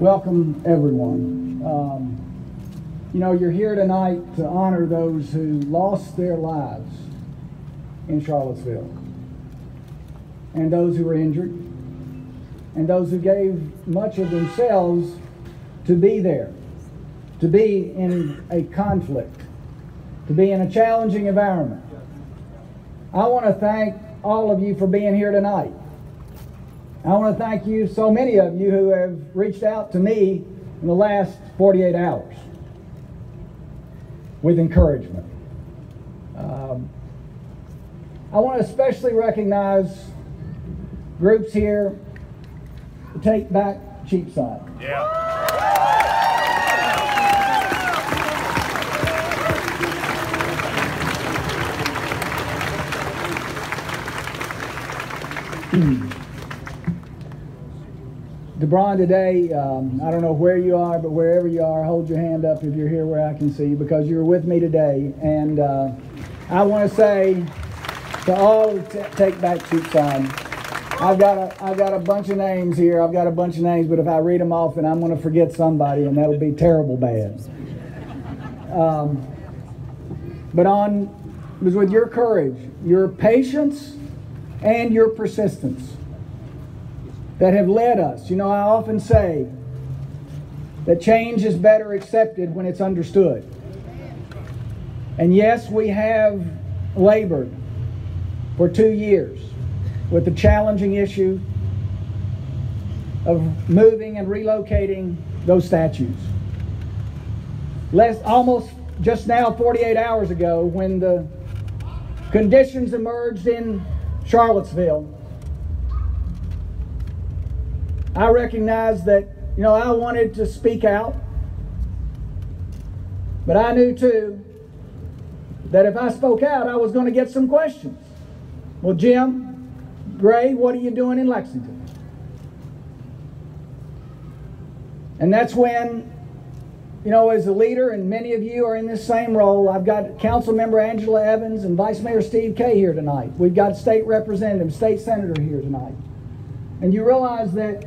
Welcome, everyone. You're here tonight to honor those who lost their lives in Charlottesville, and those who were injured, and those who gave much of themselves to be there, to be in a conflict, to be in a challenging environment. I want to thank all of you for being here tonight. I want to thank you, so many of you who have reached out to me in the last 48 hours with encouragement. I want to especially recognize groups here to Take Back Cheapside. Yeah. DeBron, today, I don't know where you are, but wherever you are, hold your hand up if you're here where I can see you, because you're with me today. And I want to say to all Take Back Cheapside, I've got a bunch of names here. I've got a bunch of names, but if I read them off, and I'm going to forget somebody, and that'll be terrible bad. But it was with your courage, your patience, and your persistence that have led us. I often say that change is better accepted when it's understood. And yes, we have labored for 2 years with the challenging issue of moving and relocating those statues. Almost just now, 48 hours ago, when the conditions emerged in Charlottesville, I recognized that, I wanted to speak out, but I knew too that if I spoke out, I was going to get some questions. Well, Jim Gray, what are you doing in Lexington? And that's when, as a leader, and many of you are in this same role, I've got Council Member Angela Evans and Vice Mayor Steve Kay here tonight. We've got State Representative, State Senator here tonight. And you realize that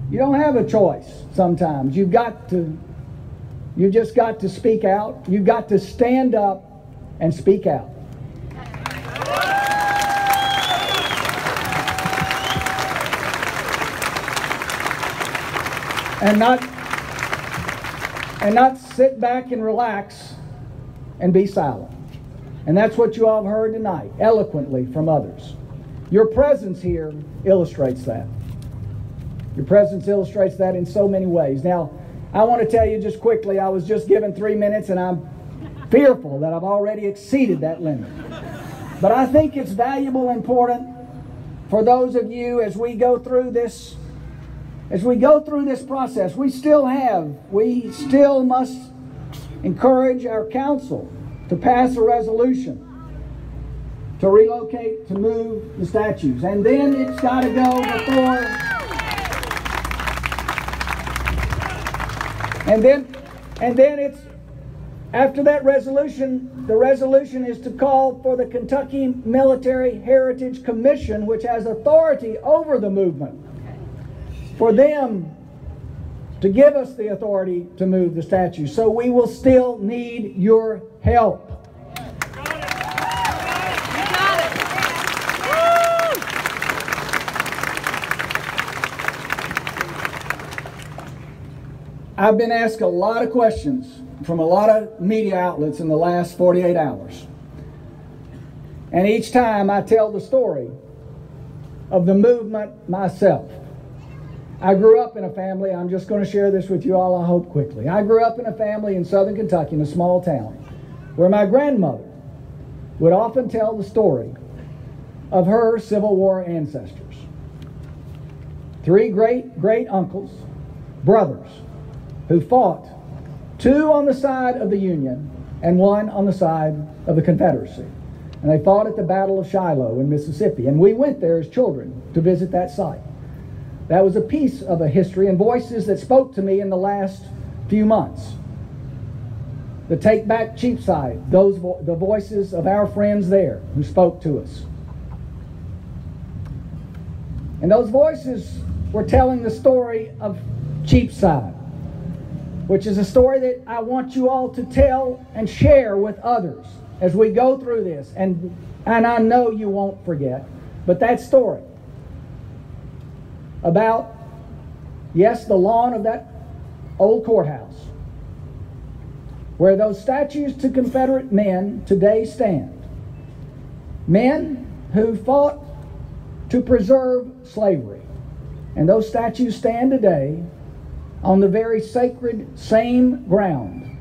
you don't have a choice sometimes. You've just got to speak out. You've got to stand up and speak out. And not sit back and relax and be silent. And that's what you all have heard tonight, eloquently from others. Your presence here illustrates that. Your presence illustrates that in so many ways. Now, I want to tell you just quickly, I was just given 3 minutes, and I'm fearful that I've already exceeded that limit. But I think it's valuable and important for those of you as we go through this process. We still must encourage our council to pass a resolution to relocate, to move the statues. And then it's got to go before... And then it's, after that resolution, the resolution is to call for the Kentucky Military Heritage Commission, which has authority over the movement, for them to give us the authority to move the statue. So we will still need your help. I've been asked a lot of questions from a lot of media outlets in the last 48 hours. And each time I tell the story of the movement myself. I grew up in a family, I'm just going to share this with you all, I hope quickly. I grew up in a family in southern Kentucky, in a small town, where my grandmother would often tell the story of her Civil War ancestors. 3 great uncles, brothers, who fought, 2 on the side of the Union and 1 on the side of the Confederacy. And they fought at the Battle of Shiloh in Mississippi. And we went there as children to visit that site. That was a piece of a history and voices that spoke to me in the last few months. The Take Back Cheapside, the voices of our friends there who spoke to us. And those voices were telling the story of Cheapside, which is a story that I want you all to tell and share with others as we go through this. And I know you won't forget, but that story about, yes, the lawn of that old courthouse, where those statues to Confederate men today stand. Men who fought to preserve slavery. And those statues stand today on the very sacred same ground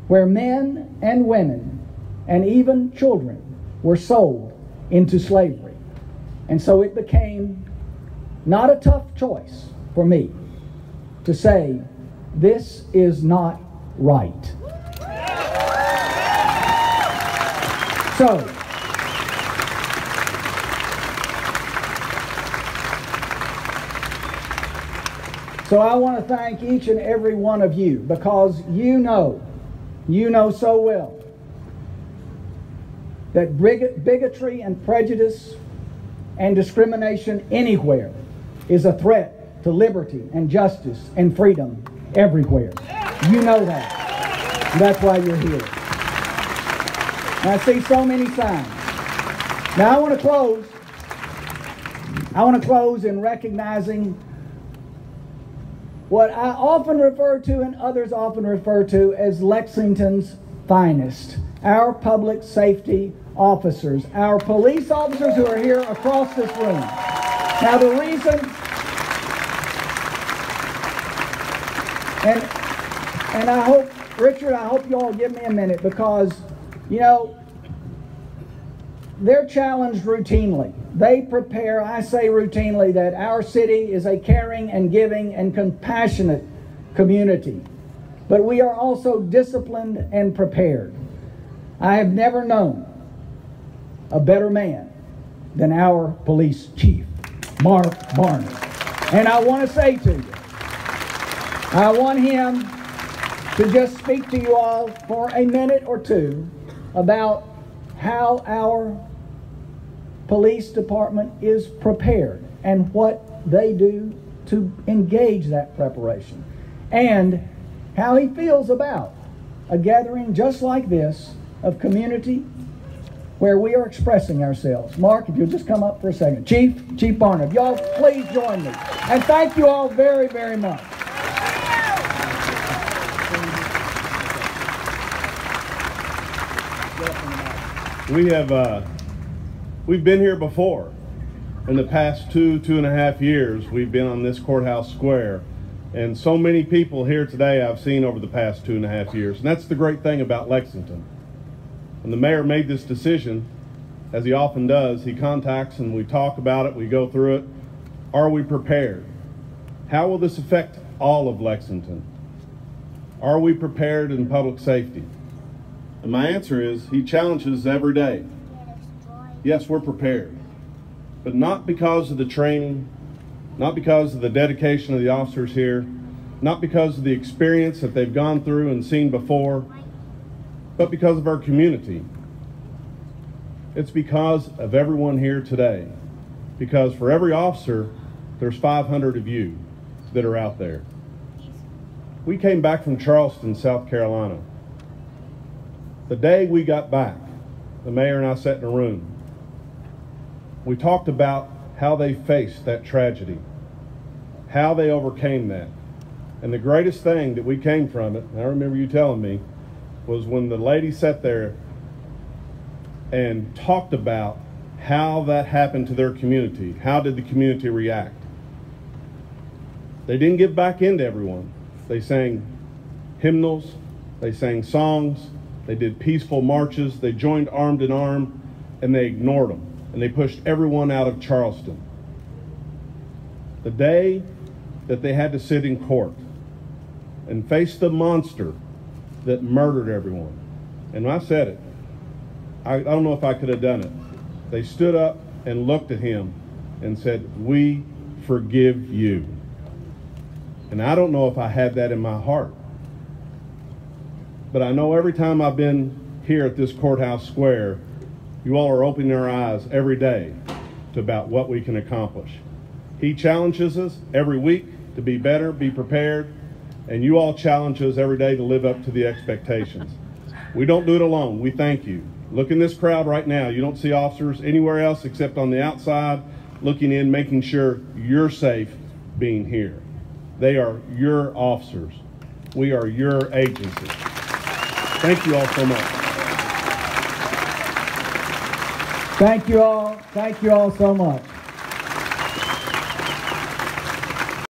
where men and women and even children were sold into slavery. And so it became not a tough choice for me to say, this is not right. So I want to thank each and every one of you, because you know so well that bigotry and prejudice and discrimination anywhere is a threat to liberty and justice and freedom everywhere. You know that. And that's why you're here. And I see so many signs. Now I want to close in recognizing what I often refer to and others often refer to as Lexington's finest, our public safety officers, our police officers who are here across this room. Now the reason, and I hope, Richard, I hope you all give me a minute, because, you know, they're challenged routinely. They prepare, I say routinely, that our city is a caring and giving and compassionate community. But we are also disciplined and prepared. I have never known a better man than our police chief, Mark Barnard. And I want to say to you, I want him to just speak to you all for a minute or two about how our police department is prepared and what they do to engage that preparation, and how he feels about a gathering just like this of community where we are expressing ourselves. Mark, if you'll just come up for a second. Chief Barnard, y'all please join me. And thank you all very, very much. We've been here before. In the past two and a half years, we've been on this courthouse square. And so many people here today I've seen over the past 2.5 years. And that's the great thing about Lexington. When the mayor made this decision, as he often does, he contacts and we talk about it, we go through it. Are we prepared? How will this affect all of Lexington? Are we prepared in public safety? And my answer is, he challenges every day. Yes, we're prepared, but not because of the training, not because of the dedication of the officers here, not because of the experience that they've gone through and seen before, but because of our community. It's because of everyone here today. Because for every officer, there's 500 of you that are out there. We came back from Charleston, South Carolina. The day we got back, the mayor and I sat in a room. We talked about how they faced that tragedy, how they overcame that. And the greatest thing that we came from it, and I remember you telling me, was when the lady sat there and talked about how that happened to their community. How did the community react? They didn't get back into everyone. They sang hymnals, they sang songs, they did peaceful marches, they joined arm in arm, and they ignored them. And they pushed everyone out of Charleston. The day that they had to sit in court and face the monster that murdered everyone. And I said it. I don't know if I could have done it. They stood up and looked at him and said, "We forgive you." And I don't know if I had that in my heart. But I know every time I've been here at this courthouse square, you all are opening our eyes every day to about what we can accomplish. He challenges us every week. to be better, be prepared, and you all challenge us every day to live up to the expectations. We don't do it alone. We thank you. Look in this crowd right now. You don't see officers anywhere else except on the outside, looking in, making sure you're safe being here. They are your officers. We are your agency. Thank you all so much. Thank you all. Thank you all so much.